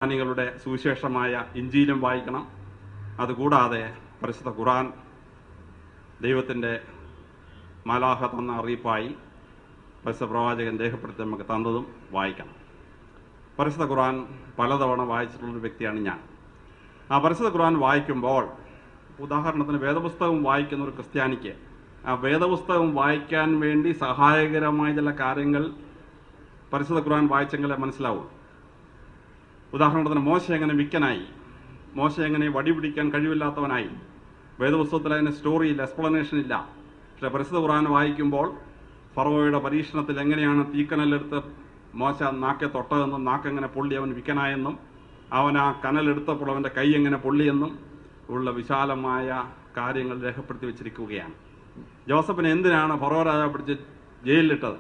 ജ്ഞാനികളുടെ സുവിശേഷമായ ഇഞ്ചീലും വായിക്കണം. അതുകൂടാതെ പരിശുദ്ധ ഖുർആൻ ദൈവത്തിൻ്റെ മാലാഖ തന്ന അറിയിപ്പായി പരിശുദ്ധ പ്രവാചകൻ രേഖപ്പെടുത്തി നമുക്ക് തന്നതും വായിക്കണം. പരിശുദ്ധ ഖുർആൻ പലതവണ വായിച്ചിട്ടുള്ളൊരു വ്യക്തിയാണ് ഞാൻ. ആ പരിശുദ്ധ ഖുർആൻ വായിക്കുമ്പോൾ, ഉദാഹരണത്തിന് വേദപുസ്തകം വായിക്കുന്ന ഒരു ക്രിസ്ത്യാനിക്ക് ആ വേദപുസ്തകം വായിക്കാൻ വേണ്ടി സഹായകരമായ ചില കാര്യങ്ങൾ പരിശുദ്ധ ഖുർആൻ വായിച്ചെങ്കിലേ മനസ്സിലാവൂ. ഉദാഹരണത്തിന് മോശ എങ്ങനെ വിക്കനായി, മോശ എങ്ങനെ വടി പിടിക്കാൻ കഴിവില്ലാത്തവനായി. വേദപുസ്തകത്തിൽ അതിന് സ്റ്റോറിയില്ല, എക്സ്പ്ലനേഷൻ ഇല്ല. പക്ഷേ പരിശുദ്ധ ഖുർആൻ വായിക്കുമ്പോൾ ഫറവോയുടെ പരീക്ഷണത്തിൽ എങ്ങനെയാണ് തീക്കനലെടുത്ത് മോശ നാക്കെ തൊട്ടതെന്നും നാക്കെങ്ങനെ പൊള്ളി അവൻ വിക്കനായെന്നും അവൻ ആ കനലെടുത്തപ്പോൾ അവൻ്റെ കൈ എങ്ങനെ പൊള്ളിയെന്നും ഉള്ള വിശാലമായ കാര്യങ്ങൾ രേഖപ്പെടുത്തി വെച്ചിരിക്കുകയാണ്. ജോസഫിനെ എന്തിനാണ് ഫറവോ രാജാവ് പിടിച്ച് ജയിലിലിട്ടത്?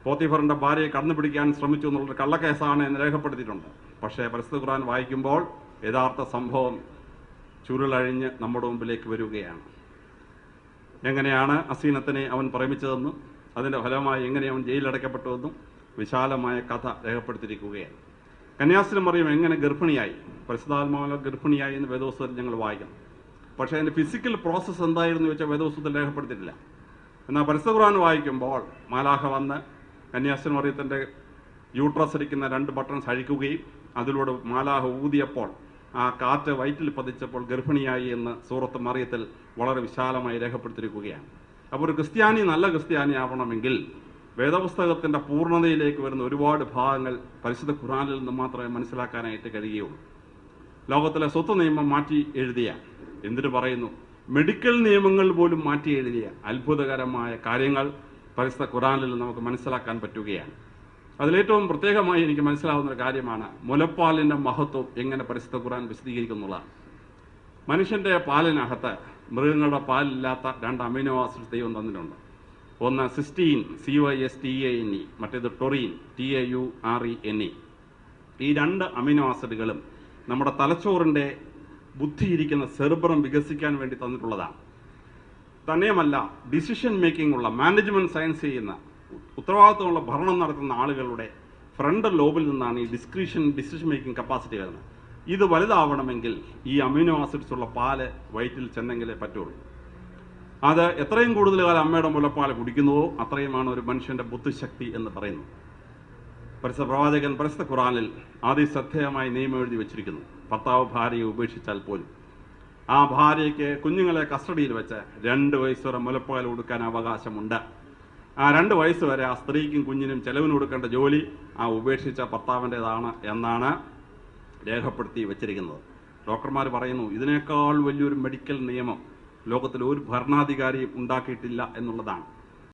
പോത്തിഫറിന്റെ ഭാര്യയെ കടന്നു പിടിക്കാൻ ശ്രമിച്ചു എന്നുള്ളൊരു കള്ളക്കേസാണ് എന്ന് രേഖപ്പെടുത്തിയിട്ടുണ്ട്. പക്ഷേ പരിശുദ്ധ ഖുർആൻ വായിക്കുമ്പോൾ യഥാർത്ഥ സംഭവം ചുരുളഴിഞ്ഞ് നമ്മുടെ മുമ്പിലേക്ക് വരികയാണ്. എങ്ങനെയാണ് അസീനത്തിനെ അവൻ പ്രേമിച്ചതെന്നും അതിൻ്റെ ഫലമായി എങ്ങനെ അവൻ ജയിലടയ്ക്കപ്പെട്ടുവെന്നും വിശാലമായ കഥ രേഖപ്പെടുത്തിയിരിക്കുകയാണ്. കന്യാസ്ത്രീ മറിയം എങ്ങനെ ഗർഭിണിയായി, പരിശുദ്ധാത്മാവിനെ ഗർഭിണിയായി എന്ന് വേദപുസ്തകത്തിൽ ഞങ്ങൾ വായിക്കണം. പക്ഷേ അതിൻ്റെ ഫിസിക്കൽ പ്രോസസ്സ് എന്തായിരുന്നു വെച്ചാൽ വേദപുസ്തകത്തിൽ രേഖപ്പെടുത്തിയിട്ടില്ല. എന്നാൽ പരിശുദ്ധ ഖുർആൻ വായിക്കുമ്പോൾ മാലാഖ വന്ന് കന്യാസ്ത്രീ മറിയത്തിൻ്റെ യൂട്രസ് ഇരിക്കുന്ന 2 ബട്ടൺസ് അഴിക്കുകയും അതിലൂടെ മാലാഖ ഊതിയപ്പോൾ ആ കാറ്റ് വയറ്റിൽ പതിച്ചപ്പോൾ ഗർഭിണിയായി എന്ന് സൂറത്ത് മറിയത്തിൽ വളരെ വിശാലമായി രേഖപ്പെടുത്തിയിരിക്കുകയാണ്. അപ്പോൾ ഒരു ക്രിസ്ത്യാനി നല്ല ക്രിസ്ത്യാനി ആവണമെങ്കിൽ വേദപുസ്തകത്തിൻ്റെ പൂർണ്ണതയിലേക്ക് വരുന്ന ഒരുപാട് ഭാഗങ്ങൾ പരിശുദ്ധ ഖുർആനിൽ നിന്ന് മാത്രമേ മനസ്സിലാക്കാനായിട്ട് കഴിയുകയുള്ളൂ. ലോകത്തിലെ സ്വത്ത് നിയമം മാറ്റി എഴുതിയ, എന്തിനു പറയുന്നു, മെഡിക്കൽ നിയമങ്ങൾ പോലും മാറ്റി എഴുതിയ അത്ഭുതകരമായ കാര്യങ്ങൾ പരിശുദ്ധ ഖുർആനിൽ നമുക്ക് മനസ്സിലാക്കാൻ പറ്റുകയാണ്. അതിലേറ്റവും പ്രത്യേകമായി എനിക്ക് മനസ്സിലാവുന്ന ഒരു കാര്യമാണ് മുലപ്പാലിൻ്റെ മഹത്വം എങ്ങനെ പരിശുദ്ധ ഖുർആൻ വിശദീകരിക്കുന്നുള്ളതാണ്. മനുഷ്യൻ്റെ പാലിനകത്ത് മൃഗങ്ങളുടെ പാലില്ലാത്ത 2 അമിനോ ആസിഡ് ദൈവം തന്നിട്ടുണ്ട്. ഒന്ന് സിസ്റ്റീൻ, CYSTANE, മറ്റേത് ടൊറീൻ, TAURENE. ഈ 2 അമിനോ ആസിഡുകളും നമ്മുടെ തലച്ചോറിൻ്റെ ബുദ്ധിയിരിക്കുന്ന സെറിബ്രം വികസിക്കാൻ വേണ്ടി തന്നിട്ടുള്ളതാണ്. തന്നെയുമല്ല, ഡിസിഷൻ മേക്കിംഗ് ഉള്ള, മാനേജ്മെന്റ് സയൻസ് ചെയ്യുന്ന, ഉത്തരവാദിത്തമുള്ള ഭരണം നടത്തുന്ന ആളുകളുടെ ഫ്രണ്ടൽ ലോബിൽ നിന്നാണ് ഈ ഡിസിഷൻ മേക്കിംഗ് കപ്പാസിറ്റി വരുന്നത്. ഇത് വലുതാവണമെങ്കിൽ ഈ അമിനോ ആസിഡ്സ് ഉള്ള പാല് വയറ്റിൽ ചെന്നെങ്കിലേ പറ്റുള്ളൂ. അത് എത്രയും കൂടുതൽ കാലം അമ്മയുടെ മുലപ്പാൽ കുടിക്കുന്നുവോ അത്രയുമാണ് ഒരു മനുഷ്യന്റെ ബുദ്ധിശക്തി എന്ന് പറയുന്നു. പരിശുദ്ധ പ്രവാചകൻ പരിശുദ്ധ ഖുർആനിൽ അതിശ്രദ്ധേയമായി നിയമം എഴുതി വെച്ചിരിക്കുന്നു. ഭർത്താവ് ഭാര്യയെ ഉപേക്ഷിച്ചാൽ പോലും ആ ഭാര്യയ്ക്ക് കുഞ്ഞുങ്ങളെ കസ്റ്റഡിയിൽ വെച്ച് 2 വയസ്സ് വരെ മുലപ്പാൽ കൊടുക്കാൻ അവകാശമുണ്ട്. ആ 2 വയസ്സ് വരെ ആ സ്ത്രീക്കും കുഞ്ഞിനും ചെലവിന് കൊടുക്കേണ്ട ജോലി ആ ഉപേക്ഷിച്ച ഭർത്താവിൻ്റെതാണ് എന്നാണ് രേഖപ്പെടുത്തി വെച്ചിരിക്കുന്നത്. ഡോക്ടർമാർ പറയുന്നു ഇതിനേക്കാൾ വലിയൊരു മെഡിക്കൽ നിയമം ലോകത്തിൽ ഒരു ഭരണാധികാരിയും ഉണ്ടാക്കിയിട്ടില്ല എന്നുള്ളതാണ്.